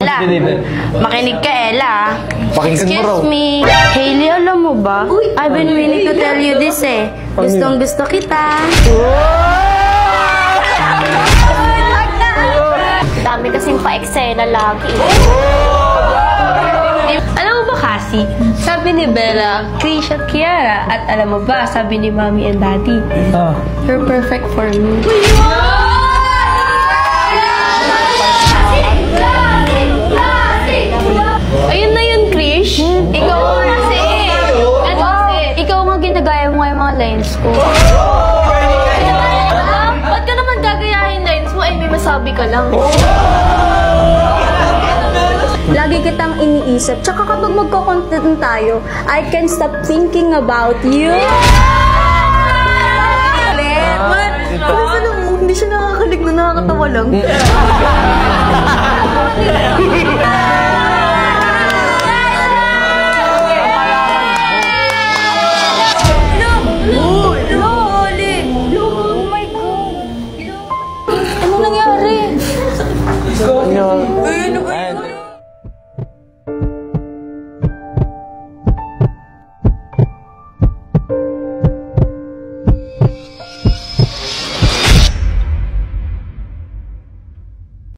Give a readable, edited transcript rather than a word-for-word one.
Ella, makinig ka, Ella. Pakinggan mo raw. Excuse me. Hailey, alam mo ba? I've been waiting to tell you this eh. Gustong gusto kita. Dami kasing pa-eksena lagi. Alam mo ba kasi, sabi ni Bella, Krish at Kiara, at alam mo ba, sabi ni Mommy and Daddy, you're perfect for me. Ayun na yun, Krish. Ikaw kasi. Ikaw nga ginagaya mo nga yung mga lines ko. Ba't ka naman gagayahin lines mo? Ay, may masabi ka lang. Lagi kitang iniisip. Tsaka kapag magko-content tayo, I can't stop thinking about you. Hindi siya nakakalig na nakakatawa lang. Ano nangyari?